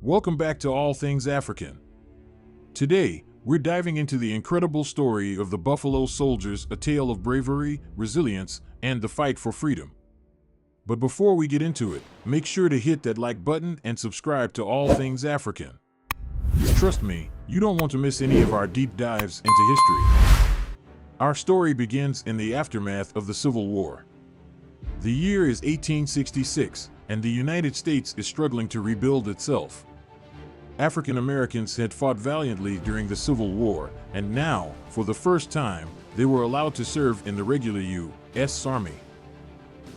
Welcome back to All Things African. Today, we're diving into the incredible story of the Buffalo Soldiers, a tale of bravery, resilience, and the fight for freedom. But before we get into it, make sure to hit that like button and subscribe to All Things African. Trust me, you don't want to miss any of our deep dives into history. Our story begins in the aftermath of the Civil War. The year is 1866, and the United States is struggling to rebuild itself. African Americans had fought valiantly during the Civil War, and now, for the first time, they were allowed to serve in the regular U.S. Army.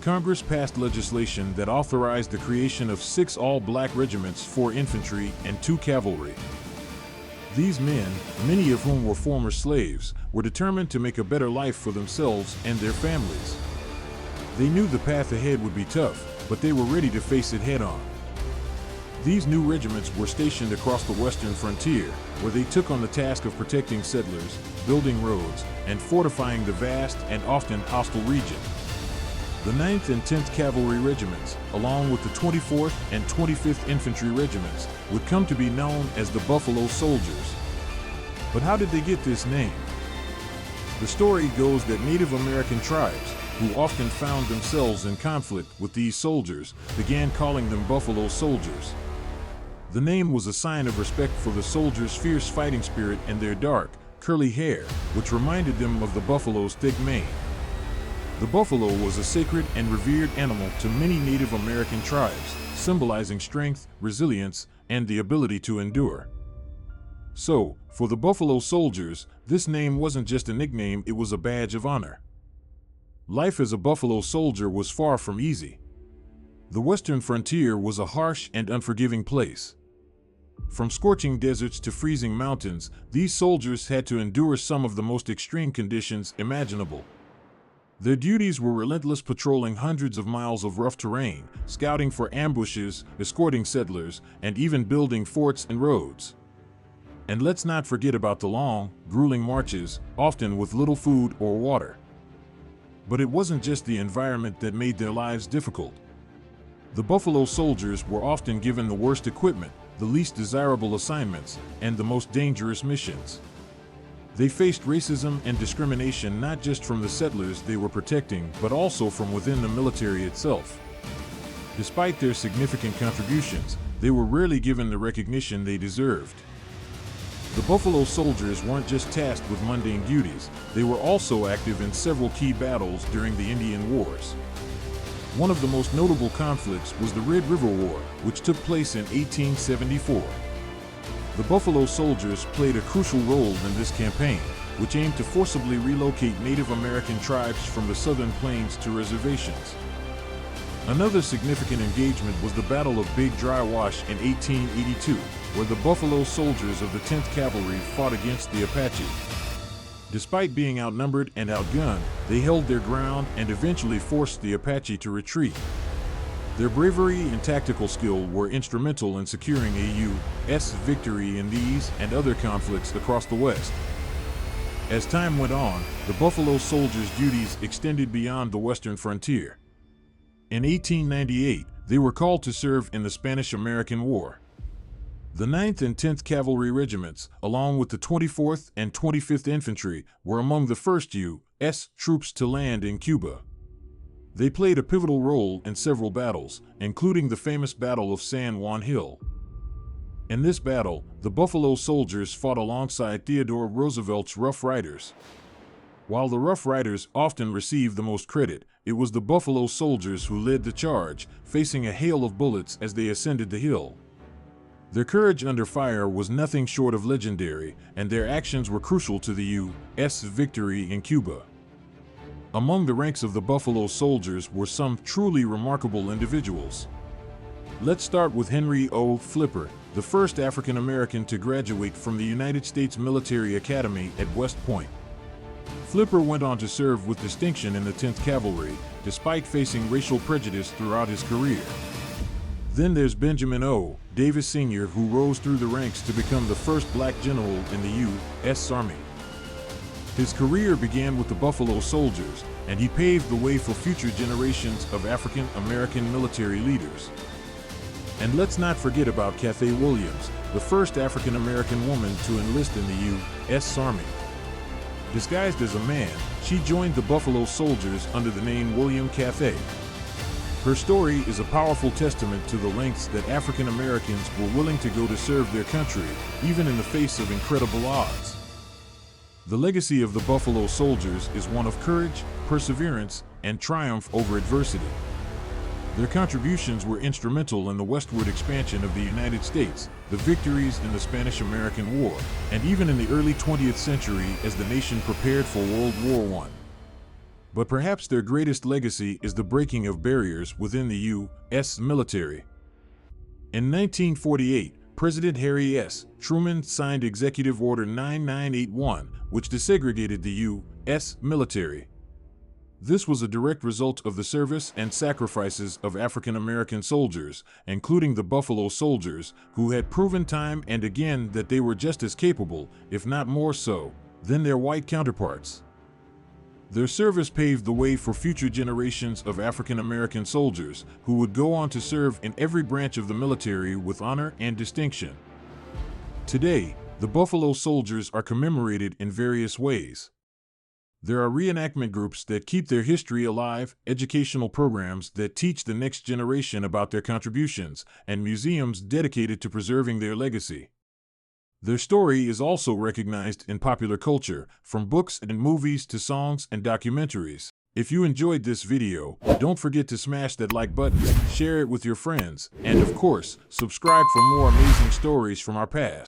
Congress passed legislation that authorized the creation of 6 all-black regiments, 4 infantry, and 2 cavalry. These men, many of whom were former slaves, were determined to make a better life for themselves and their families. They knew the path ahead would be tough, but they were ready to face it head-on. These new regiments were stationed across the western frontier, where they took on the task of protecting settlers, building roads, and fortifying the vast and often hostile region. The 9th and 10th Cavalry Regiments, along with the 24th and 25th Infantry Regiments, would come to be known as the Buffalo Soldiers. But how did they get this name? The story goes that Native American tribes, who often found themselves in conflict with these soldiers, began calling them Buffalo Soldiers. The name was a sign of respect for the soldiers' fierce fighting spirit and their dark, curly hair, which reminded them of the buffalo's thick mane. The buffalo was a sacred and revered animal to many Native American tribes, symbolizing strength, resilience, and the ability to endure. So, for the Buffalo Soldiers, this name wasn't just a nickname, it was a badge of honor. Life as a Buffalo Soldier was far from easy. The western frontier was a harsh and unforgiving place. From scorching deserts to freezing mountains, these soldiers had to endure some of the most extreme conditions imaginable. Their duties were relentless, patrolling hundreds of miles of rough terrain, scouting for ambushes, escorting settlers, and even building forts and roads. And let's not forget about the long, grueling marches, often with little food or water. But it wasn't just the environment that made their lives difficult. The Buffalo Soldiers were often given the worst equipment, the least desirable assignments, and the most dangerous missions. They faced racism and discrimination not just from the settlers they were protecting, but also from within the military itself. Despite their significant contributions, they were rarely given the recognition they deserved. The Buffalo Soldiers weren't just tasked with mundane duties, they were also active in several key battles during the Indian Wars. One of the most notable conflicts was the Red River War, which took place in 1874. The Buffalo Soldiers played a crucial role in this campaign, which aimed to forcibly relocate Native American tribes from the southern plains to reservations. Another significant engagement was the Battle of Big Dry Wash in 1882, where the Buffalo Soldiers of the 10th Cavalry fought against the Apache. Despite being outnumbered and outgunned, they held their ground and eventually forced the Apache to retreat. Their bravery and tactical skill were instrumental in securing a U.S. victory in these and other conflicts across the West. As time went on, the Buffalo Soldiers' duties extended beyond the western frontier. In 1898, they were called to serve in the Spanish-American War. The 9th and 10th Cavalry Regiments, along with the 24th and 25th Infantry, were among the first U.S. troops to land in Cuba. They played a pivotal role in several battles, including the famous Battle of San Juan Hill. In this battle, the Buffalo Soldiers fought alongside Theodore Roosevelt's Rough Riders. While the Rough Riders often received the most credit, it was the Buffalo Soldiers who led the charge, facing a hail of bullets as they ascended the hill. Their courage under fire was nothing short of legendary, and their actions were crucial to the U.S. victory in Cuba. Among the ranks of the Buffalo Soldiers were some truly remarkable individuals. Let's start with Henry O. Flipper, the first African American to graduate from the United States Military Academy at West Point. Flipper went on to serve with distinction in the 10th Cavalry, despite facing racial prejudice throughout his career. Then there's Benjamin O. Davis Sr., who rose through the ranks to become the first black general in the U.S. Army. His career began with the Buffalo Soldiers, and he paved the way for future generations of African American military leaders. And let's not forget about Cathay Williams, the first African-American woman to enlist in the U.S. Army. Disguised as a man, she joined the Buffalo Soldiers under the name William Cathay. Her story is a powerful testament to the lengths that African Americans were willing to go to serve their country, even in the face of incredible odds. The legacy of the Buffalo Soldiers is one of courage, perseverance, and triumph over adversity. Their contributions were instrumental in the westward expansion of the United States, the victories in the Spanish-American War, and even in the early 20th century as the nation prepared for World War I. But perhaps their greatest legacy is the breaking of barriers within the U.S. military. In 1948, President Harry S. Truman signed Executive Order 9981, which desegregated the U.S. military. This was a direct result of the service and sacrifices of African American soldiers, including the Buffalo Soldiers, who had proven time and again that they were just as capable, if not more so, than their white counterparts. Their service paved the way for future generations of African American soldiers, who would go on to serve in every branch of the military with honor and distinction. Today, the Buffalo Soldiers are commemorated in various ways. There are reenactment groups that keep their history alive, educational programs that teach the next generation about their contributions, and museums dedicated to preserving their legacy. Their story is also recognized in popular culture, from books and movies to songs and documentaries. If you enjoyed this video, don't forget to smash that like button, share it with your friends, and of course, subscribe for more amazing stories from our past.